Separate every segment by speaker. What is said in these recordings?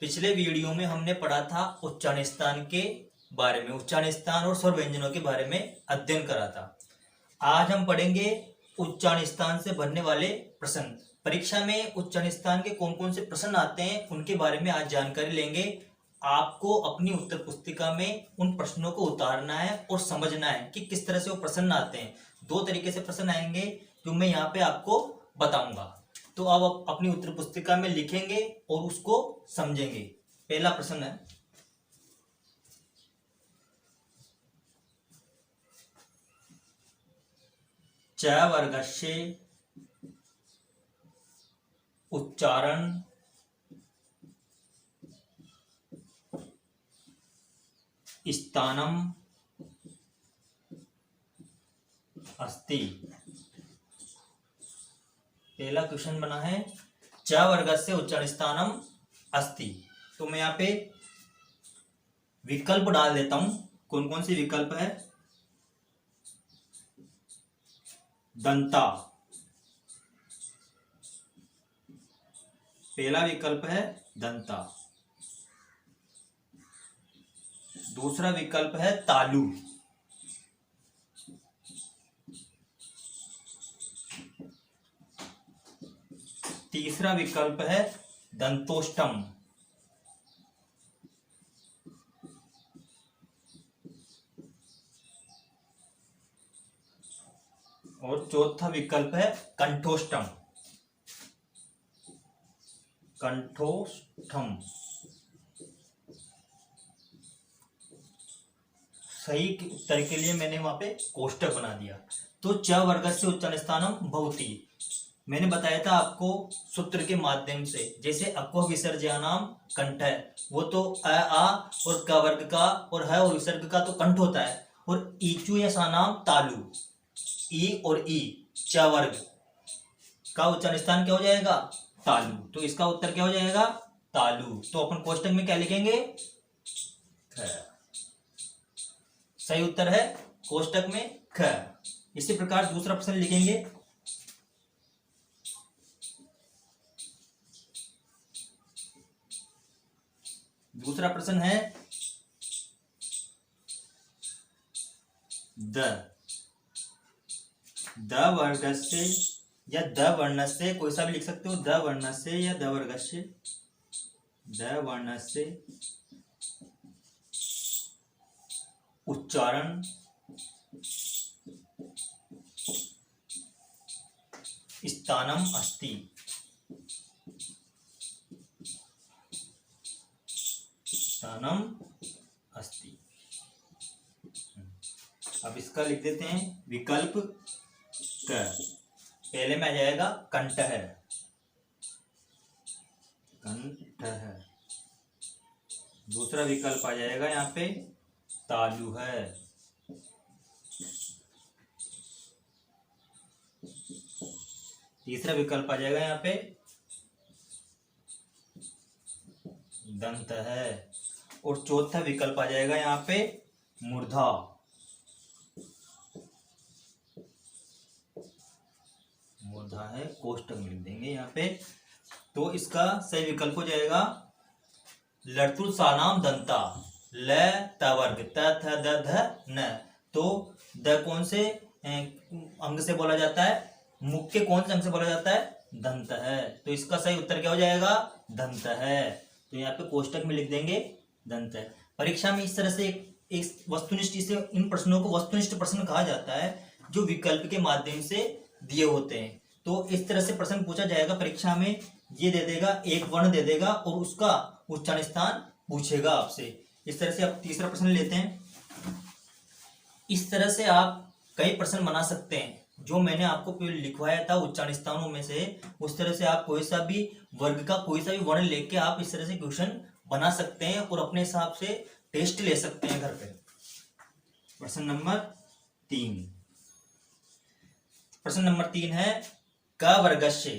Speaker 1: पिछले वीडियो में हमने पढ़ा था उच्चारण स्थान के बारे में, उच्चारण स्थान और स्वर व्यंजनों के बारे में अध्ययन करा था। आज हम पढ़ेंगे उच्चारण स्थान से बनने वाले प्रश्न। परीक्षा में उच्चारण स्थान के कौन कौन से प्रश्न आते हैं उनके बारे में आज जानकारी लेंगे। आपको अपनी उत्तर पुस्तिका में उन प्रश्नों को उतारना है और समझना है कि किस तरह से वो प्रश्न आते हैं। दो तरीके से प्रश्न आएंगे जो मैं यहाँ पे आपको बताऊंगा, तो आप अपनी उत्तर पुस्तिका में लिखेंगे और उसको समझेंगे। पहला प्रश्न है, च वर्गस्य उच्चारण स्थानम अस्ति। पहला क्वेश्चन बना है च वर्गस्य उच्चारण स्थानम अस्ति। तो मैं यहाँ पे विकल्प डाल देता हूं। कौन कौन से विकल्प है? दंता, पहला विकल्प है दंता। दूसरा विकल्प है तालु। तीसरा विकल्प है दंतोष्टम। और चौथा विकल्प है कंठोष्टम। कंठोष्ठम। सही उत्तर के लिए मैंने वहां पे कोष्टक बना दिया। तो च वर्गस्य उच्चारण स्थानम भवति, मैंने बताया था आपको सूत्र के माध्यम से। जैसे अक्व विसर्जनाम कंठ है, वो तो अ आ और क वर्ग का और है और विसर्ग का तो कंठ होता है। और ईचु या सानाम तालु, ई और ई च वर्ग का उच्चारण स्थान क्या हो जाएगा? तालु। तो इसका उत्तर क्या हो जाएगा? तालु। तो अपन कोष्टक में क्या लिखेंगे? ख। सही उत्तर है कोष्टक में ख। इसी प्रकार दूसरा प्रश्न लिखेंगे, दूसरा प्रश्न है द वर्गस्य या द वर्णस्य, कोई सा भी लिख सकते हो। द वर्णस्य या द वर्गस्य, द वर्णस्य उच्चारण स्थानम अस्ति। स्थानम अस्ति। अब इसका लिख देते हैं विकल्प क। पहले में आ जाएगा कंठ है, कंठ है। दूसरा विकल्प आ जाएगा यहाँ पे तालु है। तीसरा विकल्प आ जाएगा यहाँ पे दंत है। और चौथा विकल्प आ जाएगा यहाँ पे मूर्धा। मूर्धा है, कोष्टक में लिख देंगे यहाँ पे। तो इसका सही विकल्प हो जाएगा लड़तुल सानाम दंता, ल त वर्ग त थ द ध न। तो द कौन से अंग से बोला जाता है? मुख के कौन से अंग से बोला जाता है? दंत है। तो इसका सही उत्तर क्या हो जाएगा? दंत है। तो यहाँ पे कोष्टक में लिख देंगे दंत है। परीक्षा में इस तरह से एक वस्तुनिष्ठ, इसे इन प्रश्नों को वस्तुनिष्ठ प्रश्न कहा जाता है जो विकल्प के माध्यम से दिए होते हैं। तो इस तरह से प्रश्न पूछा जाएगा परीक्षा में। ये दे देगा, एक वर्ण दे देगा और उसका उच्चारण स्थान पूछेगा आपसे। इस तरह से आप तीसरा प्रश्न लेते हैं। इस तरह से आप कई प्रश्न बना सकते हैं जो मैंने आपको लिखवाया था उच्चारण स्थानों में से। उस तरह से आप कोई सा भी वर्ग का कोई सा भी वर्ण लेके आप इस तरह से क्वेश्चन बना सकते हैं और अपने हिसाब से टेस्ट ले सकते हैं घर पे। प्रश्न नंबर 3। प्रश्न नंबर 3 है क वर्गस्य,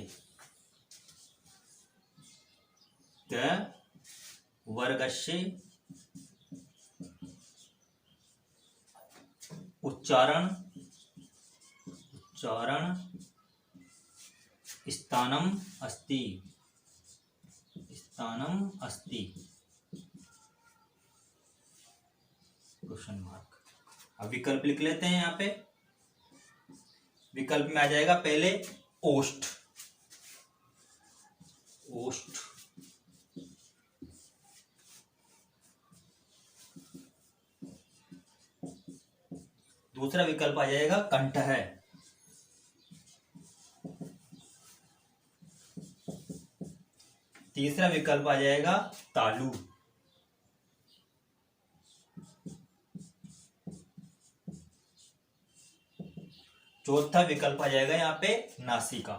Speaker 1: क वर्गस्य उच्चारण स्थानम अस्ति। स्थानम अस्ति, क्वेश्चन मार्क। अब विकल्प लिख लेते हैं। यहाँ पे विकल्प में आ जाएगा पहले ओष्ठ, ओष्ठ, दूसरा विकल्प आ जाएगा कंठ है, तीसरा विकल्प आ जाएगा तालु, चौथा विकल्प आ जाएगा यहाँ पे नासिका,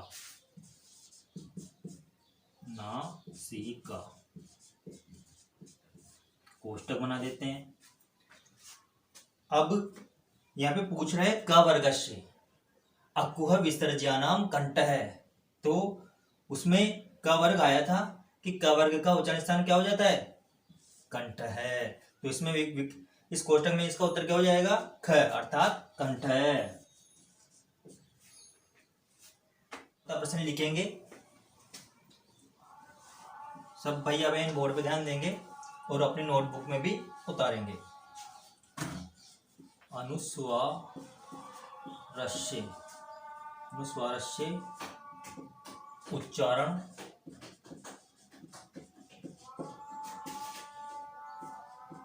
Speaker 1: नासिका। कोष्टक बना देते हैं। अब यहाँ पे पूछ रहे हैं क वर्गस्य अकुह विसर्ज्यानाम कंठ है, तो उसमें क वर्ग आया था कि क वर्ग का उच्चारण स्थान क्या हो जाता है, कंठ है। तो इसमें इस कोष्टक में इसका उत्तर क्या हो जाएगा, ख, अर्थात कंठ है। प्रश्न लिखेंगे, सब भैया बहन बोर्ड पे ध्यान देंगे और अपनी नोटबुक में भी उतारेंगे। अनुस्वारस्य, अनुस्वारस्य उच्चारण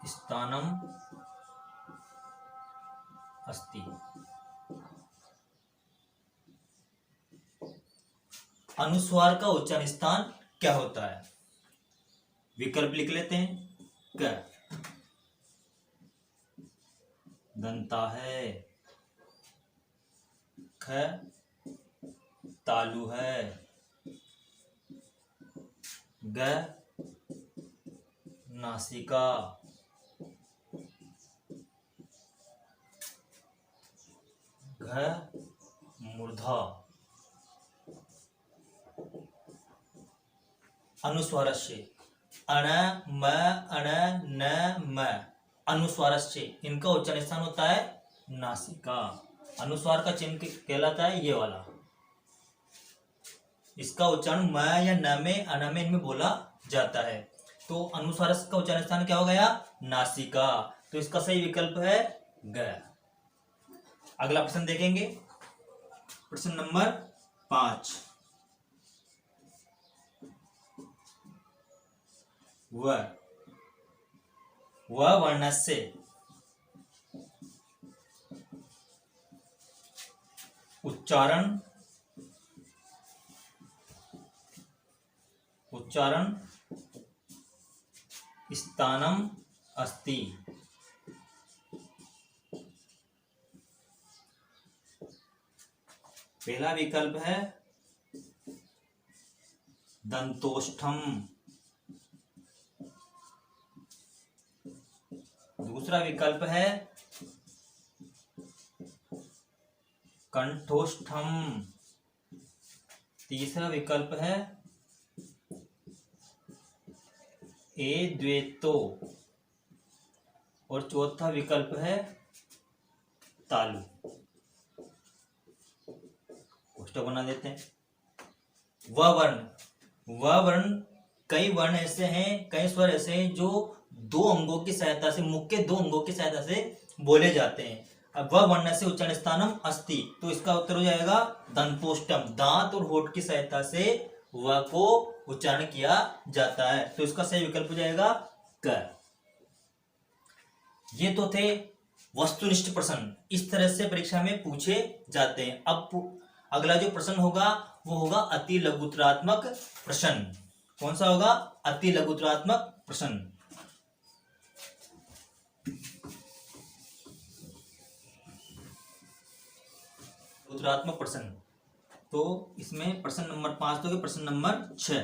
Speaker 1: स्थानम अस्ति। अनुस्वार का उच्चारण स्थान क्या होता है? विकल्प लिख लेते हैं। क, दंता है, ख, तालु है, ग, नासिका, घ, मूर्धा। अनुस्वारस्य अण, म, अण, न, म, अनुस्वारस्य इनका उच्चारण स्थान होता है नासिका। अनुस्वार का चिन्ह कहलाता है ये वाला। इसका उच्चारण म या न में, अण में, इनमें बोला जाता है। तो अनुस्वार का उच्चारण स्थान क्या हो गया, नासिका। तो इसका सही विकल्प है ग। अगला प्रश्न देखेंगे, प्रश्न नंबर 5। व वर्णस्य उच्चारण स्थानम अस्ति। पहला विकल्प है दंतोष्ठम, दूसरा विकल्प है कंठोष्ठम, तीसरा विकल्प है ए द्वेतो और चौथा विकल्प है तालु। कोष्टक बना देते हैं। वह वर्ण कई वर्ण ऐसे हैं, कई स्वर ऐसे हैं जो दो अंगों की सहायता से, मुख के दो अंगों की सहायता से बोले जाते हैं। अब वह वर्ण से उच्चारण स्थानम अस्ति, तो इसका उत्तर हो जाएगा दंतोष्टम। दांत और होठ की सहायता से वह को उच्चारण किया जाता है, तो इसका सही विकल्प हो जाएगा क। ये तो थे वस्तुनिष्ठ प्रश्न, इस तरह से परीक्षा में पूछे जाते हैं। अब अगला जो प्रश्न होगा वो होगा अति लघुत्तरात्मक प्रश्न। कौन सा होगा, अति लघुत्तरात्मक प्रश्न। लघुत्तरात्मक प्रश्न, तो इसमें प्रश्न नंबर 5 तो प्रश्न नंबर 6।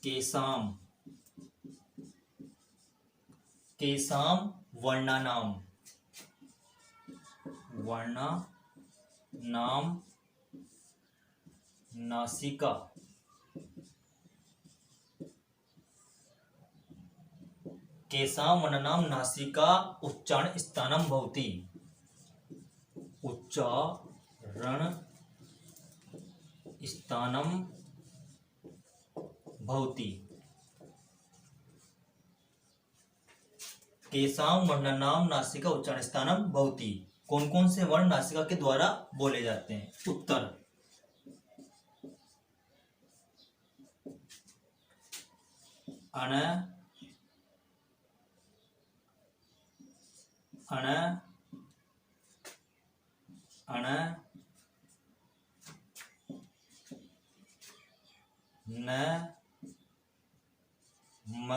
Speaker 1: केसाम, केसाम वर्णानाम, वर्णानाम नासिका, केसाम वर्णानाम नासिका उच्चारण स्थानम भवति। उच्चारण स्थानम भवति। केशाम वर्णानाम नासिका उच्चारण स्थानम भवति। कौन कौन से वर्ण नासिका के द्वारा बोले जाते हैं? उत्तर अण, अण, अण, न, म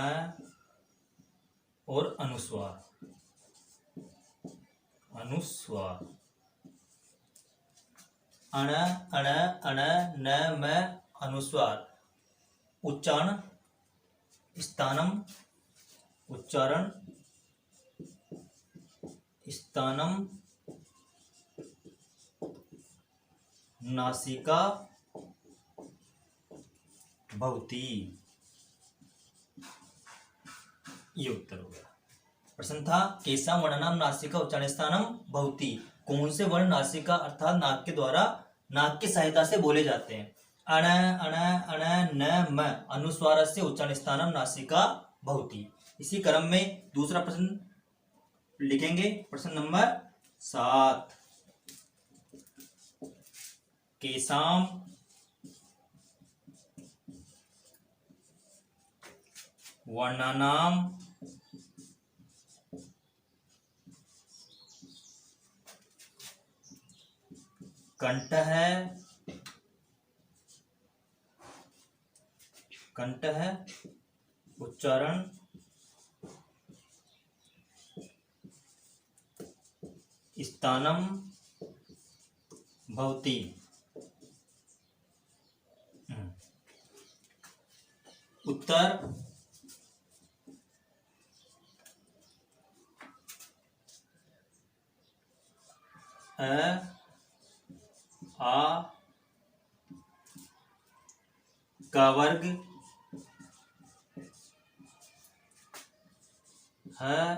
Speaker 1: और अनुस्वार। अनुस्वार अण, अण, अण, न, म, अनुस्वार। उच्चारण स्थानम, उच्चारण स्थानम नासिका भवति। ये उत्तर हो गया। प्रश्न था केशा वर्णनाम नासिका उच्चारण स्थानम भवति। कौन से वर्ण नासिका अर्थात नाक के द्वारा, नाक की सहायता से बोले जाते हैं? अण, अण, अण, न, म अनुस्वारस्य उच्चारण स्थानम नासिका भवति। इसी क्रम में दूसरा प्रश्न लिखेंगे। प्रश्न नंबर 7। केशाम वर्णानाम कंठः, कंठः उच्चारण स्थानम भवति। उत्तर अ, आ का वर्ग, ह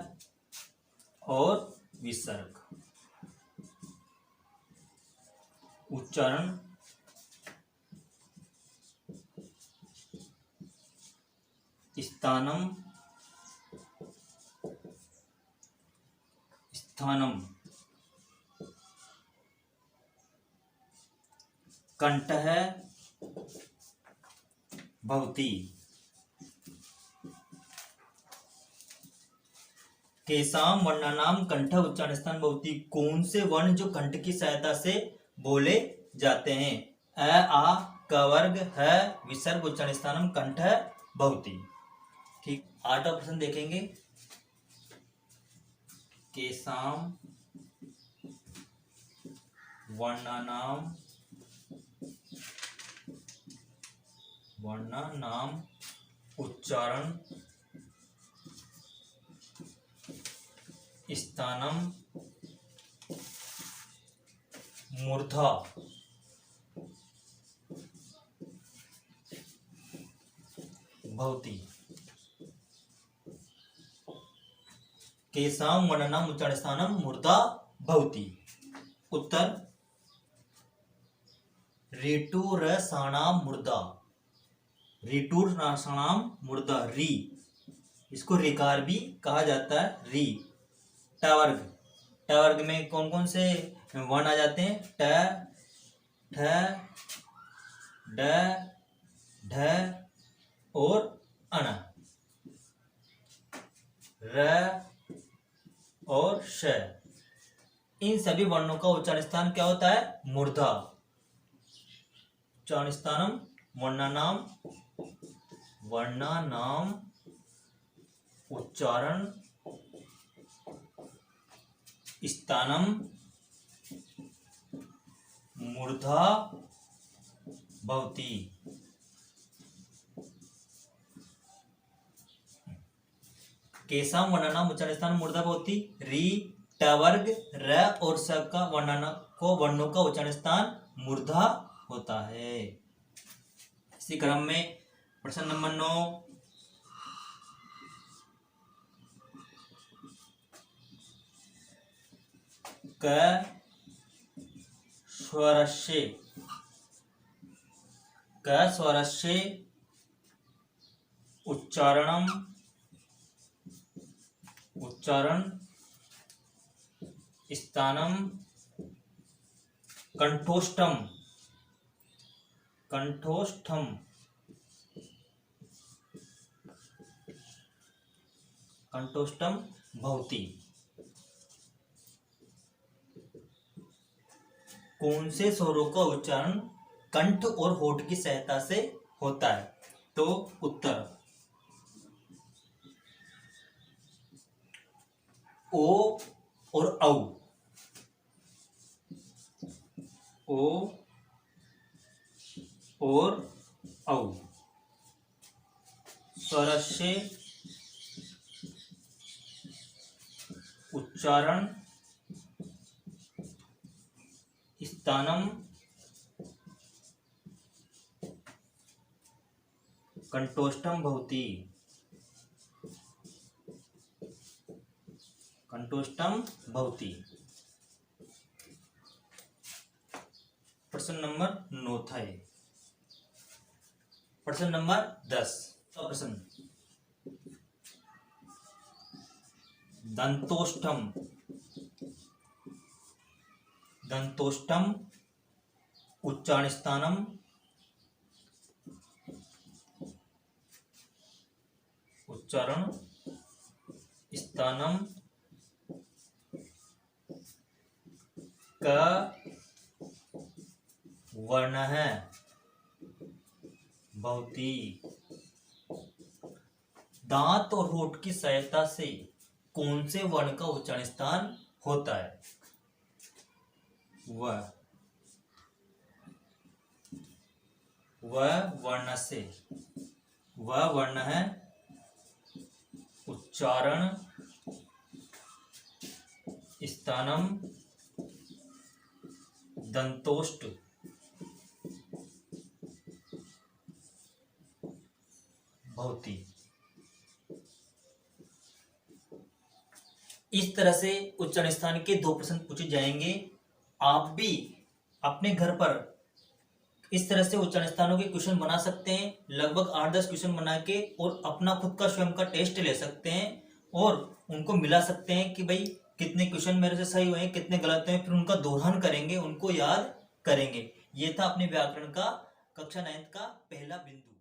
Speaker 1: और विसर्ग। उच्चारण स्थानम, स्थानम कंठः भवति। केशाम वर्णानाम कंठ उच्चारण स्थान भवति। कौन से वर्ण जो कंठ की सहायता से बोले जाते हैं? अ, आ, क वर्ग, ह विसर्ग उच्चारण स्थानम कंठ भवति। ठीक, 8वां प्रश्न देखेंगे। केशाम वर्णानाम, वर्णानाम उच्चारण स्थानम मूर्धा भवति। केशाम वर्णानाम उच्चारण स्थानम मूर्धा भवति। उत्तर ऋटुरसाणाम मूर्धा। ऋटुरसाणाम मूर्धा, री इसको रिकार भी कहा जाता है। री। टवर्ग, टवर्ग में कौन कौन से वर्ण आ जाते हैं? ट, ठ, ड, ढ और अण। र और श। इन सभी वर्णों का उच्चारण स्थान क्या होता है? मूर्धा। उच्चारण स्थानम वर्णानाम, वर्णानाम उच्चारण स्थानम मूर्धा भवति। केशाम वर्णानाम उच्चारण स्थान मूर्धा भवति। री, ट वर्ग, र और स का वर्णों का उच्चारण स्थान मूर्धा होता है। इसी क्रम में प्रश्न नंबर 9। क स्वरस्य क स्वरस्य उच्चारण स्थानम कंठोष्ठम भवति। कौन से स्वरों का उच्चारण कंठ और होठ की सहायता से होता है? तो उत्तर ओ और औ। ओ और औ। स्वरस्य उच्चारण स्थानम कंठोष्ठम भवति। प्रश्न नंबर 9 था ये। प्रश्न नंबर 10 प्रश्न, दंतोष्ठम उच्चारण स्थानम क वर्णः भवति। दांत और होठ की सहायता से कौन से वर्ण का उच्चारण स्थान होता है? वह वर्ण से, वह वर्ण है उच्चारण स्थानम दंतोष्ठ भवति। इस तरह से उच्चारण स्थान के 2 प्रश्न पूछे जाएंगे। आप भी अपने घर पर इस तरह से उच्चारण स्थानों के क्वेश्चन बना सकते हैं, लगभग 8-10 क्वेश्चन बना के, और अपना खुद का स्वयं का टेस्ट ले सकते हैं और उनको मिला सकते हैं कि भाई कितने क्वेश्चन मेरे से सही हुए हैं, कितने गलत हुए हैं, फिर उनका दोहरान करेंगे, उनको याद करेंगे। ये था अपने व्याकरण का कक्षा 9 का पहला बिंदु।